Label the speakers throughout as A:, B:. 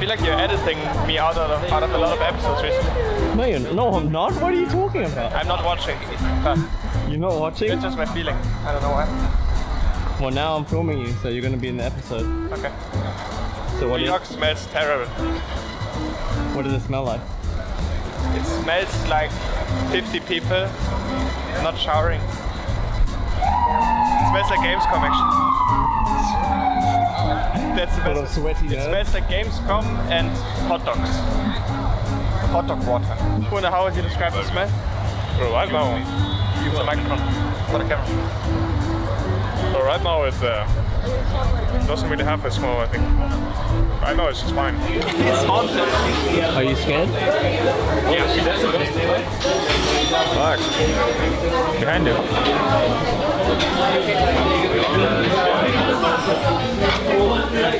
A: feel like you're editing me out of a lot of episodes recently.
B: No, I'm not. What are you talking about?
A: I'm not watching.
B: You're not watching?
A: It's just my feeling. I don't know why.
B: Well, now I'm filming you, so you're gonna be in the episode.
A: Okay.
B: So
A: New York smells terrible.
B: What does it smell like?
A: It smells like 50 people not showering. It smells like Gamescom actually. That's the best. It smells like Gamescom and hot dogs. Hot dog water. Kuna, how would you describe the smell?
C: Right now,
A: Use the microphone for the camera.
C: so right now it doesn't really have a smell, I think. Right now it's just fine.
A: It's hot.
B: Are you scared?
A: Yeah,
C: Fuck. Behind you.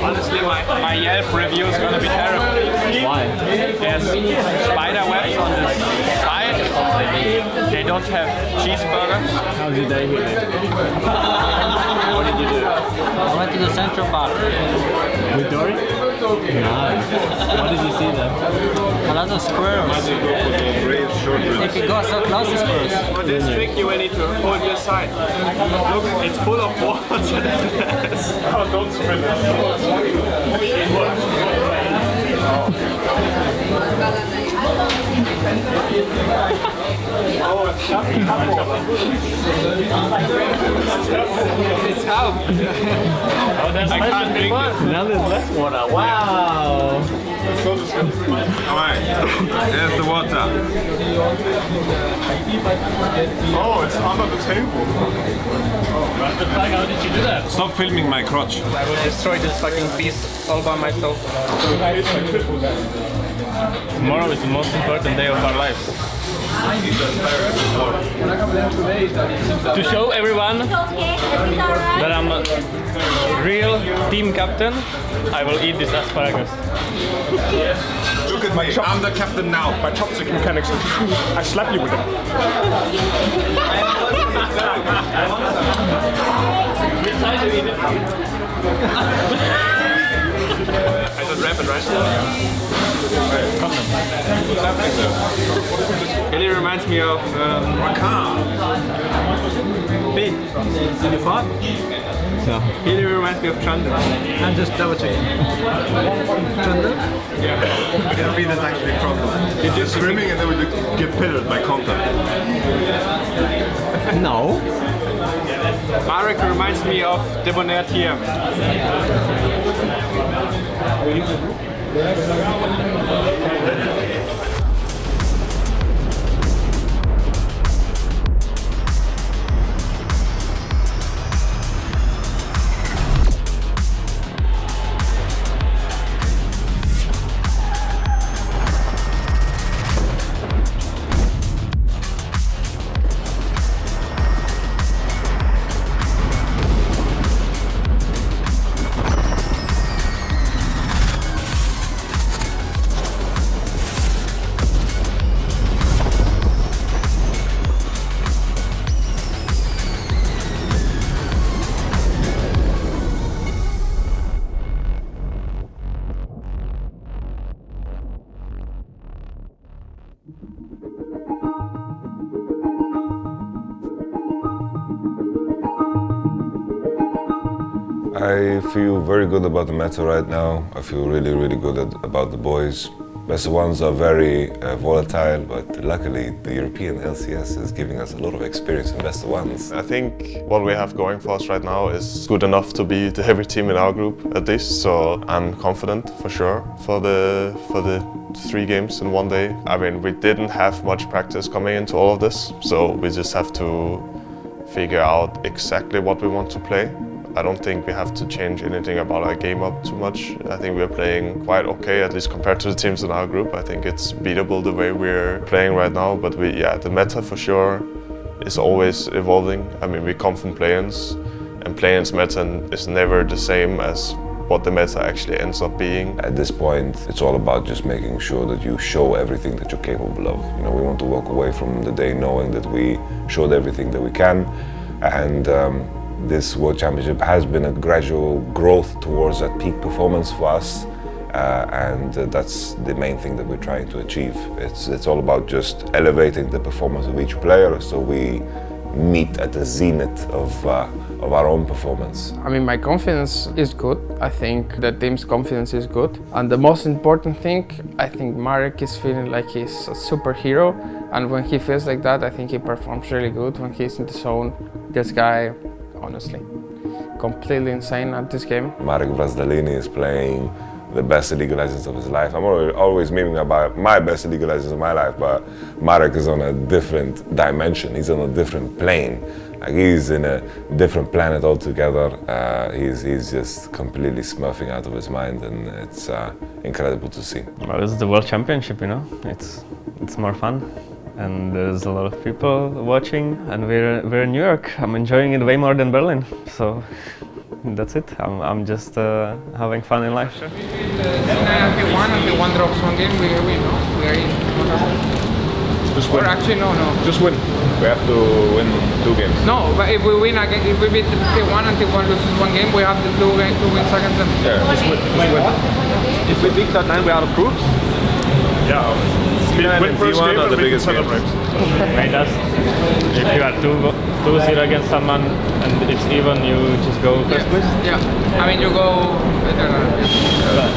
A: honestly, my Yelp review is gonna be terrible.
B: Why?
A: There's spider webs on the side. They don't have cheeseburgers.
B: How's your day here?
A: What did you do?
D: I went to the Central Park.
B: With Dory? Nice. What did you see there?
D: A lot of squirrels. If you go so close to squirrels.
A: For this trick you will need to hold this side. Look, it's full of water.
C: Oh, don't spill
A: It's how. I can't drink it.
B: Now there's less water. Wow.
E: Alright, there's the water.
C: Oh, it's under the table.
A: How did you do that?
E: Stop filming my crotch.
A: I will destroy this fucking piece all by myself.
B: Tomorrow is the most important day of our lives. To show everyone that I'm a real team captain, I will eat this asparagus.
E: Look at me, I'm the captain now.
C: My chopstick mechanics. I slap you with it.
A: I just wrap it right Really reminds me of Pete. Did you fart?
B: No.
A: Really reminds me of Chandra.
D: I'm just double checking. Chandler?
E: I can read that's actually a problem. You're just screaming and then we get pitted by content.
B: No.
A: Marek reminds me of Debonair Tier.
F: I feel very good about the meta right now. I feel really good about the boys. Best ones are very volatile, but luckily the European LCS is giving us a lot of experience in best ones.
C: I think what we have going for us right now is good enough to be the heavy team in our group at least. So I'm confident for sure for the 3 games in one day. I mean, we didn't have much practice coming into all of this, so we just have to figure out exactly what we want to play. I don't think we have to change anything about our game up too much. I think we're playing quite okay, at least compared to the teams in our group. I think it's beatable the way we're playing right now, but the meta for sure is always evolving. I mean, we come from play-ins, and play-ins meta is never the same as what the meta actually ends up being.
F: At this point, it's all about just making sure that you show everything that you're capable of. You know, we want to walk away from the day knowing that we showed everything that we can, and this World Championship has been a gradual growth towards that peak performance for us, and that's the main thing that we're trying to achieve. It's all about just elevating the performance of each player, so we meet at the zenith of our own performance.
G: I mean, my confidence is good. I think the team's confidence is good. And the most important thing, I think Marek is feeling like he's a superhero. And when he feels like that, I think he performs really good. When he's in the zone, this guy, honestly, completely insane at this game.
F: Marek Brazdalini is playing the best League of Legends of his life. I'm always memeing about my best League of Legends of my life, but Marek is on a different dimension. He's on a different plane. Like, he's in a different planet altogether. He's just completely smurfing out of his mind, and it's incredible to see.
B: Well, this is the World Championship, you know. It's more fun, and there's a lot of people watching, and we're in New York. I'm enjoying it way more than Berlin, so that's it. I'm just having fun in life.
G: If one drops one game, we win, no? We are in.
E: Just win.
G: Or actually, no.
E: Just win. We have to win 2 games.
G: No, but if we win again, if we beat T1 and T1 loses one game, we have to do 2 wins against them.
E: Yeah, just win.
A: If we beat that 9, we're out of groups.
E: Yeah.
C: Win first game are the biggest games.
B: Made us. If you are 2-0 against someone and it's even, you just go first place.
G: Yeah, I mean, you go.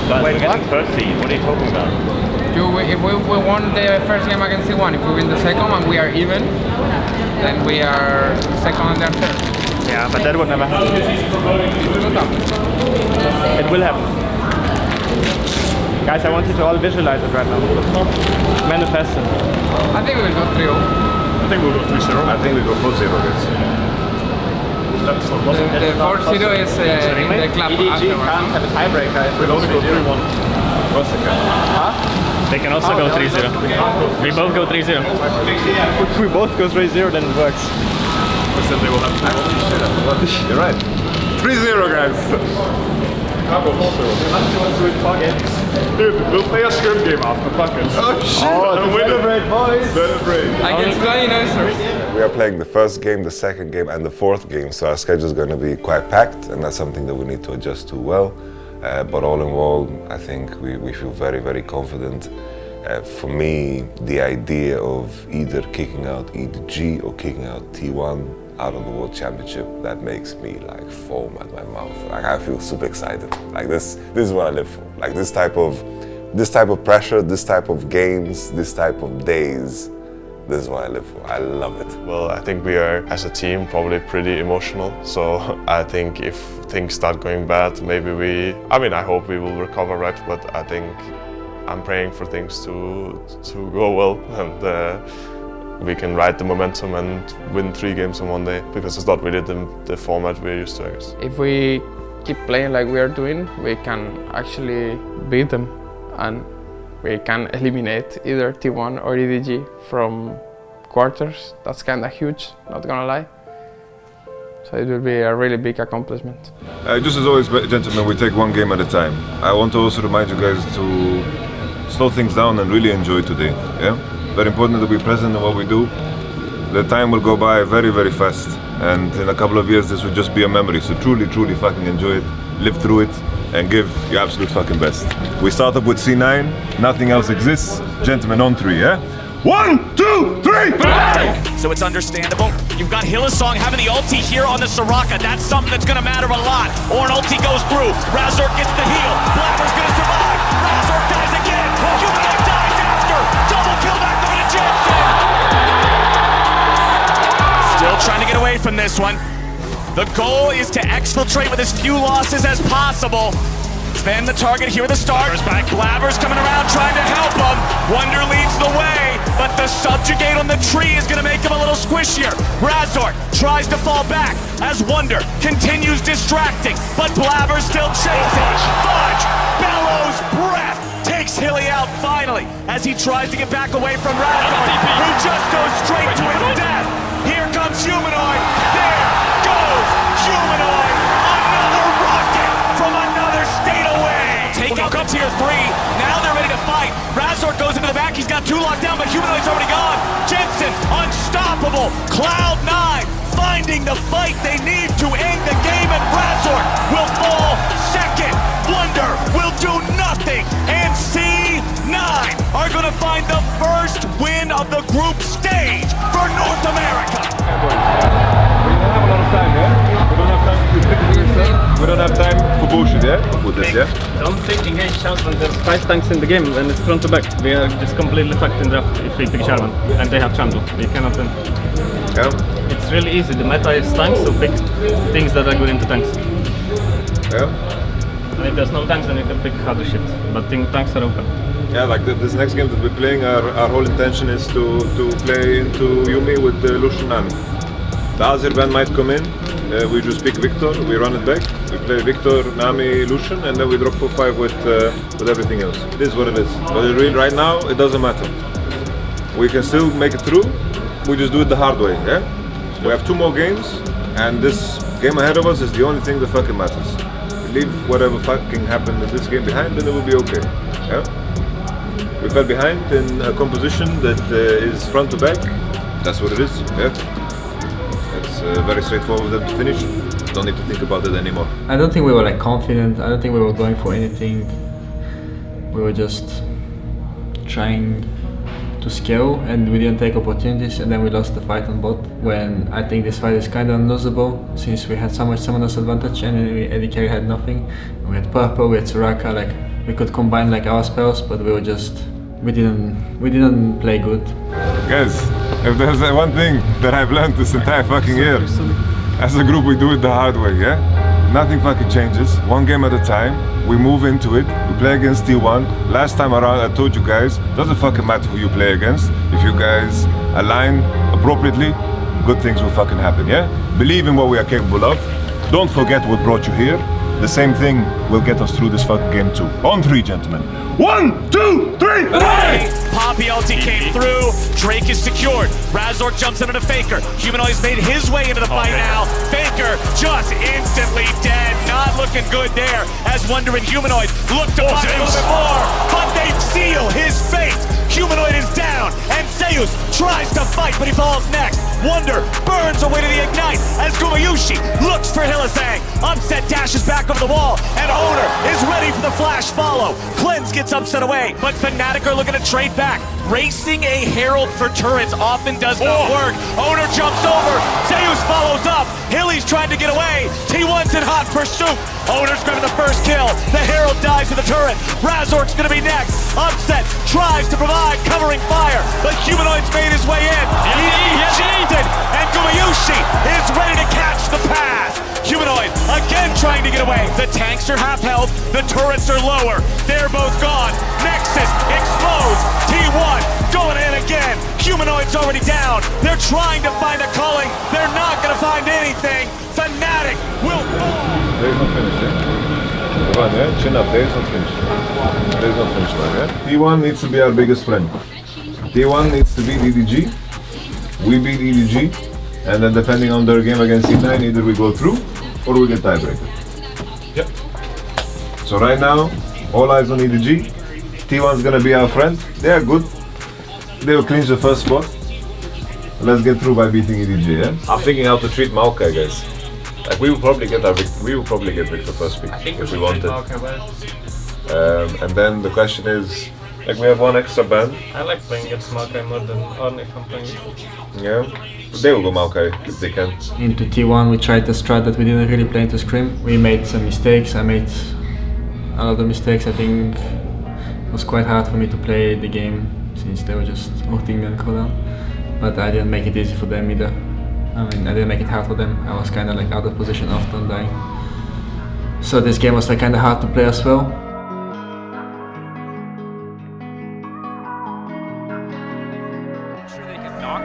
B: But we're getting first seed. What are you talking about?
G: If we won the first game against T1, if we win the second and we are even, then we are second and they're third.
A: Yeah, but that would never happen. It will happen. Guys, I want you to all visualize it right now. Manifest it.
G: I think we will go 3-0.
E: I think we'll go 3-0. I think we go 4-0 guys.
G: The 4-0 is in the club
A: EDG can't have a tiebreaker if we only go 3-1.
E: What's the
B: Huh? They can also go 3-0. We both go 3-0.
A: If we both go 3-0, then it works.
E: They will have You're right. 3-0 guys. Dude, we'll play a scrim game after, fuck it. Oh shit!
A: Celebrate, boys!
E: Celebrate!
G: Against Flying Oysters.
F: We are playing the first game, the second game, and the fourth game, so our schedule is going to be quite packed, and that's something that we need to adjust to well. But all in all, I think we feel very, very confident. For me, the idea of either kicking out EDG or kicking out T1 out of the World Championship, that makes me like foam at my mouth. Like, I feel super excited. Like this is what I live for. Like this type of pressure, this type of games, this type of days. This is what I live for. I love it.
C: Well, I think we are, as a team, probably pretty emotional. So I think if things start going bad, maybe I hope we will recover, right? But I think I'm praying for things to go well, and we can ride the momentum and win 3 games in one day, because it's not really the format we're used to, I guess.
G: If we keep playing like we are doing, we can actually beat them, and we can eliminate either T1 or EDG from quarters. That's kind of huge, not gonna lie. So it will be a really big accomplishment.
E: Just as always, gentlemen, we take one game at a time. I want to also remind you guys to slow things down and really enjoy today. Yeah? Very important that we're present in what we do. The time will go by very, very fast, and in a couple of years this will just be a memory. So truly, truly fucking enjoy it, live through it, and give your absolute fucking best. We start up with C9, nothing else exists. Gentlemen, on 3, yeah? 1, 2, 3!
H: So it's understandable. You've got Hillsong having the ulti here on the Soraka. That's something that's gonna matter a lot. Or an ulti goes through. Razor gets the heal. Blabber's gonna survive. Razor dies again. Humanoid dies after. Double kill back over to Jensen. Still trying to get away from this one. The goal is to exfiltrate with as few losses as possible. Spend the target here at the start. Blabber's coming around trying to help him. Wonder leads the way, but the subjugate on the tree is going to make him a little squishier. Razor tries to fall back as Wonder continues distracting, but Blabber's still chasing. Fudge bellows breath, takes Hilly out finally as he tries to get back away from Razor, who just goes straight to his death. Here comes Humanoid. There goes Humanoid. Another rocket from another state away. Take out the tier 3. Now they're ready to fight. Razor goes into the back. He's got 2 locked down, but Humanoid's already gone. Jensen, unstoppable. Cloud9 finding the fight they need to end the game, and Razor will fall second. Wonder will do nothing group stage for North America.
E: We don't have a lot of time, yeah? We don't have time to we don't have time for bullshit, yeah? With this, yeah?
B: Don't take engage chance when there's 5 tanks in the game and it's front to back. We are just completely fucked in draft if we pick Sherman and they have Chandler. We cannot win.
E: Yeah?
B: It's really easy. The meta is tanks, so pick things that are good into tanks.
E: Yeah?
B: And if there's no tanks, then you can pick other shit. But tanks are open.
E: Yeah, like this next game that we're playing, our whole intention is to play into Yumi with Lucian Nami. The Azir ban might come in, we just pick Victor, we run it back, we play Victor, Nami, Lucian, and then we drop 4-5 with everything else. It is what it is. But right now, it doesn't matter. We can still make it through, we just do it the hard way, yeah? We have 2 more games, and this game ahead of us is the only thing that fucking matters. Leave whatever fucking happened in this game behind, then it will be okay, yeah? We fell behind in a composition that is front to back, that's what it is, yeah? It's very straightforward for them to finish. Don't need to think about it anymore.
I: I don't think we were like confident. I don't think we were going for anything. We were just trying to scale, and we didn't take opportunities, and then we lost the fight on bot. When I think this fight is kind of unlosable, since we had so much summoners advantage and AD carry had nothing. We had purple, we had Soraka. Like we could combine like our spells, but we didn't play good.
E: Guys, if there's one thing that I've learned this entire fucking year, as a group we do it the hard way, yeah? Nothing fucking changes, 1 game at a time, we move into it, we play against T1. Last time around I told you guys, doesn't fucking matter who you play against, if you guys align appropriately, good things will fucking happen, yeah? Believe in what we are capable of, don't forget what brought you here, the same thing will get us through this fucking game too. On 3, gentlemen. 1, 2, 3,
H: Hey! Poppy ulti came through. Drake is secured. Razork jumps into the Faker. Humanoid's made his way into the fight now. Faker just instantly dead. Not looking good there. As Wonder and Humanoid look to find a little bit more. But they seal his fate. Humanoid is down. And Zeus tries to fight, but he falls next. Wonder burns away to the Ignite as Gumayushi looks for Hillisang. Upset dashes back over the wall. And Owner is ready for the flash follow. Cleanse gets upset away, but Fnatic are looking to trade back. Racing a Herald for turrets often does not work. Owner jumps over. Zeus follows up. Hilly's trying to get away. T1's in hot pursuit. Owner's grabbing the first kill. The Herald dies to the turret. Razork's gonna be next. Upset tries to provide covering fire, but Humanoid's made his way in. He's ejected, and Gumayushi is ready to catch the pass. Humanoid again trying to get away. The tanks are half health, the turrets are lower. They're both gone. Nexus explodes. T1 going in again. Humanoid's already down. They're trying to find a culling. They're not going to find anything. Fnatic will fall.
E: There's no finish, yeah? Come on, yeah? Chin up, there's no finish. There's no finish line, yeah? T1 needs to be our biggest friend. T1 needs to beat EDG. We beat EDG. And then depending on their game against C9, either we go through or we get tiebreaker. Yep. So right now, all eyes on EDG. T1's gonna be our friend. They are good. They will clinch the first spot. Let's get through by beating EDG, yeah? I'm thinking how to treat Maokai, guys. Like we will probably get Victor first pick if we wanted. And then the question is, like we have 1 extra ban.
B: I like playing against Maokai more than Ornn if I'm playing it.
E: Yeah. They will go Maokai if they can.
I: Into T1 we tried the strat that we didn't really play into Scrim. We made some mistakes, I made a lot of mistakes. I think it was quite hard for me to play the game since they were just ulting me and cooldown. But I didn't make it easy for them either. I mean, I didn't make it hard for them. I was kind of like out of position often dying. So this game was like kind of hard to play as well.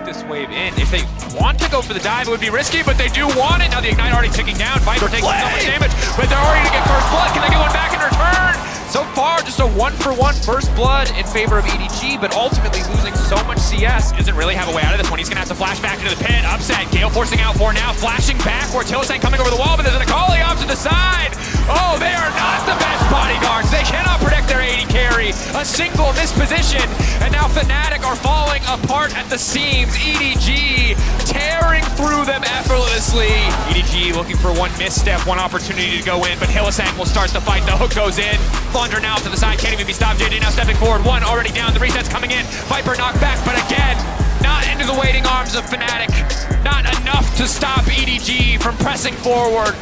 J: This wave in. If they want to go for the dive, it would be risky, but they do want it. Now the Ignite already ticking down. Viper taking so much damage, but they're already to get first blood. Can they get one back in return? So far, just a 1-for-1 first blood in favor of EDG, but ultimately losing so much CS. Doesn't really have a way out of this one. He's gonna have to flash back into the pit. Upset. Gale forcing out for now. Flashing backwards. Hillisang coming over the wall, but there's an Akali off to the side. Oh, they are not the best bodyguards. They cannot protect their AD carry. A single misposition, and now Fnatic are falling apart at the seams. EDG tearing through them effortlessly. EDG looking for one misstep, one opportunity to go in, but Hillisang will start the fight. The hook goes in. Thunder now to the side, can't even be stopped. JJ now stepping forward. 1 already down. The reset's coming in. Viper knocked back, but again, into the waiting arms of Fnatic. Not enough to stop EDG from pressing forward.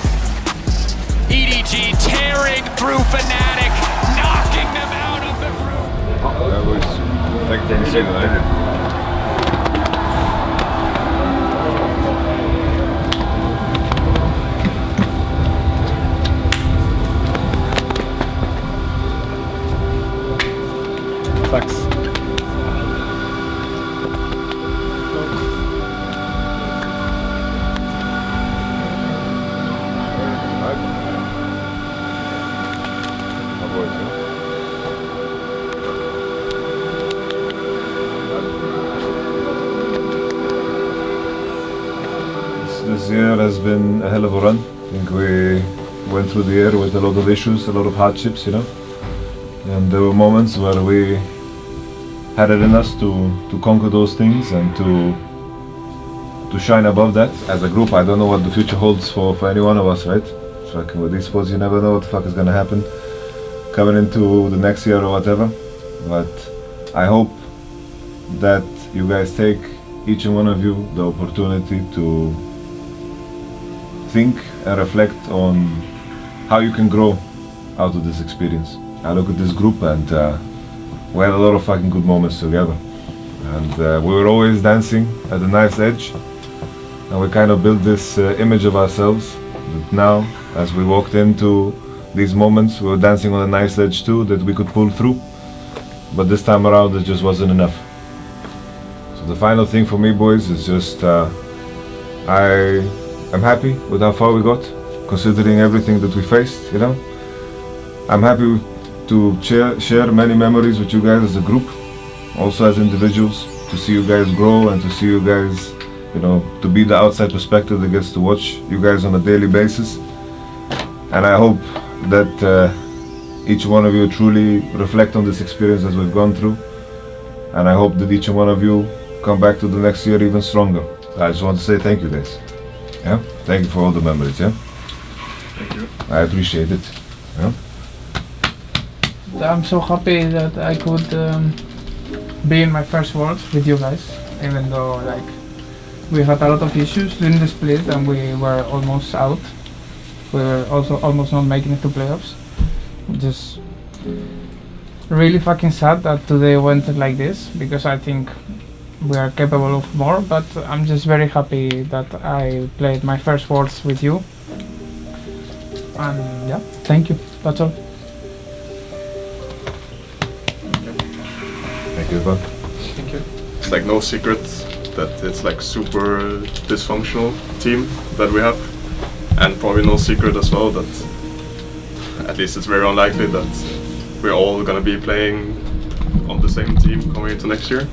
J: EDG tearing through Fnatic, knocking them out of the group.
E: That was like the same line.
B: Thanks.
E: This year has been a hell of a run. I think we went through the year with a lot of issues, a lot of hardships, you know. And there were moments where we had it in us to conquer those things and to shine above that. As a group, I don't know what the future holds for any one of us, right? It's like with these sports, you never know what the fuck is gonna happen coming into the next year or whatever. But I hope that you guys take, each and one of you, the opportunity to think and reflect on how you can grow out of this experience. I look at this group and we had a lot of fucking good moments together. And we were always dancing at the knife's edge. And we kind of built this image of ourselves that now, as we walked into these moments, we were dancing on the knife's edge too, that we could pull through. But this time around, it just wasn't enough. So the final thing for me, boys, is just I am happy with how far we got, considering everything that we faced, you know. I'm happy to share many memories with you guys as a group, also as individuals, to see you guys grow and to see you guys, you know, to be the outside perspective that gets to watch you guys on a daily basis. And I hope that each one of you truly reflect on this experience as we've gone through. And I hope that each one of you come back to the next year even stronger. I just want to say thank you, guys. Yeah, thank you for all the memories. Yeah,
C: Thank you.
E: I appreciate it. Yeah.
G: I'm so happy that I could be in my first Worlds with you guys, even though like we had a lot of issues during the split and we were almost out. We were also almost not making it to playoffs. Just really fucking sad that today went like this, because I think we are capable of more, but I'm just very happy that I played my first Worlds with you. And yeah, thank you, that's all.
E: Thank you, Ivan.
C: Thank you. It's like no secret that it's like super dysfunctional team that we have, and probably no secret as well that at least it's very unlikely that we're all gonna be playing on the same team coming into next year.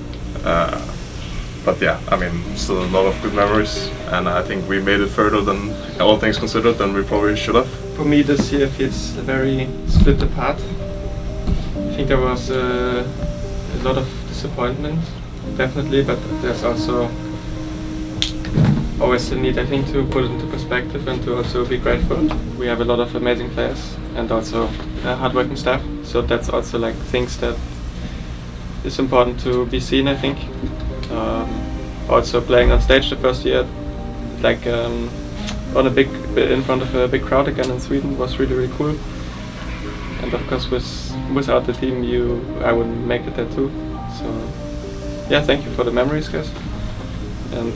C: But yeah, I mean, still a lot of good memories, and I think we made it further than, all things considered, than we probably should have.
A: For me, this year feels very split apart. I think there was a lot of disappointment, definitely, but there's also always the need, I think, to put it into perspective and to also be grateful. We have a lot of amazing players and also hardworking staff, so that's also like things that is important to be seen, I think. Also playing on stage the first year, like on a in front of a big crowd again in Sweden, was really cool. And of course, without the team, I wouldn't make it there too. So yeah, thank you for the memories, guys. And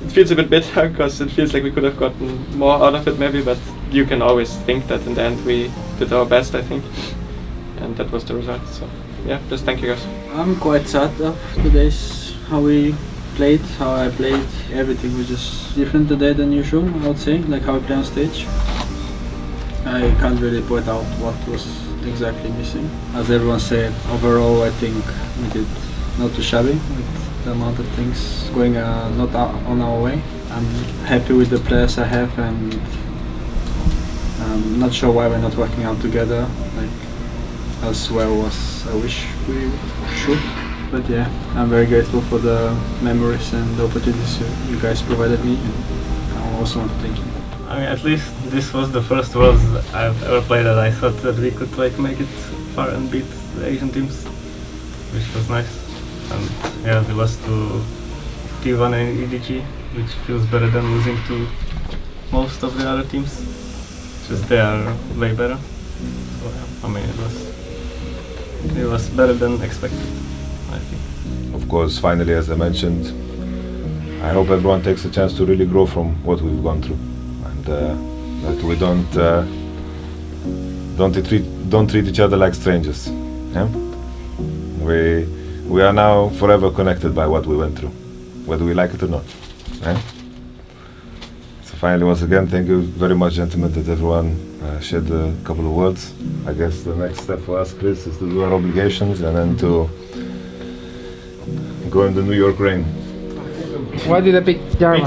A: it feels a bit bitter because it feels like we could have gotten more out of it maybe, but you can always think that in the end we did our best, I think, and that was the result. So yeah, just thank you, guys.
I: I'm quite sad of today's how we played, how I played. Everything was just different today than usual, I would say, like how we play on stage. I can't really point out what was exactly missing. As everyone said, overall I think we did not too shabby with the amount of things going not on our way. I'm happy with the players I have, and I'm not sure why we're not working out together like as well as I wish we should. But yeah, I'm very grateful for the memories and the opportunities you guys provided me, and I also want to thank you.
B: I mean, at least this was the first Worlds I've ever played that I thought that we could like make it far and beat the Asian teams, which was nice. And yeah, we lost to T1 and EDG, which feels better than losing to most of the other teams. Just they are way better. So yeah, I mean it was better than expected, I think.
E: Of course, finally, as I mentioned, I hope everyone takes a chance to really grow from what we've gone through, and that we don't treat each other like strangers. Yeah? We are now forever connected by what we went through, whether we like it or not. Yeah? So finally, once again, thank you very much, gentlemen, that everyone shared a couple of words. I guess the next step for us, Chris, is to do our obligations and then to go in the New York rain.
G: Why did I pick Jarman?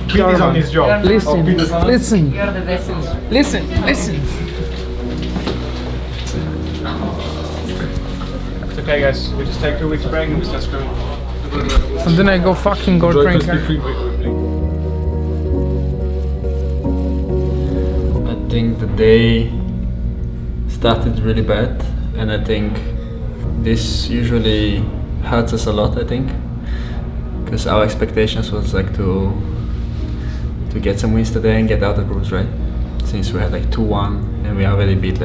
D: Pete is on his job.
G: Listen, listen,
D: You're the best.
G: listen.
A: It's okay, guys. We just take 2 weeks break and we start screwing.
G: And then I go fucking go drink.
I: I think the day started really bad, and I think this usually hurts us a lot, I think, because our expectations was like to get some wins today and get out of the groups, right? Since we had like 2-1 and we already beat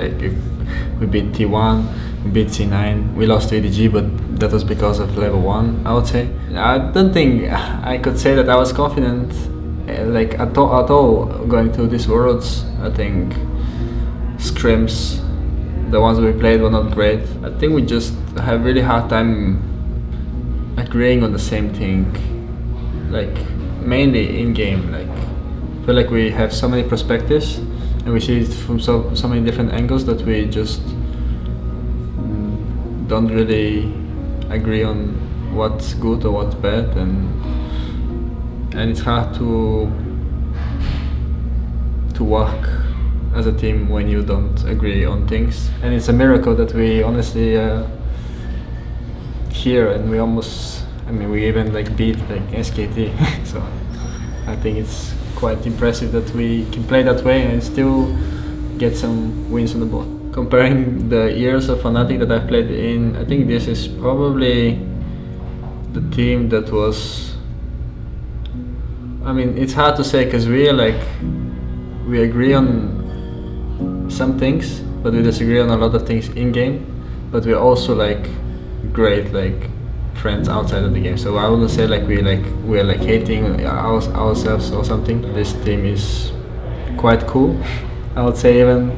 I: we beat T1, we beat C9, we lost to EDG, but that was because of level 1, I would say. I don't think I could say that I was confident like at all going through these worlds. I think scrims, the ones we played, were not great. I think we just have really hard time agreeing on the same thing, like mainly in game. Like I feel like we have so many perspectives and we see it from so many different angles that we just don't really agree on what's good or what's bad, and it's hard to work as a team when you don't agree on things. And it's a miracle that we honestly here, and we almost, I mean, we even like beat like SKT. So I think it's quite impressive that we can play that way and still get some wins on the board. Comparing the years of Fnatic that I've played in, I think this is probably the team that was, I mean, it's hard to say because we agree on some things, but we disagree on a lot of things in game. But we're also like great like friends outside of the game. So I wouldn't say like we're like hating ourselves or something. This team is quite cool. I would say even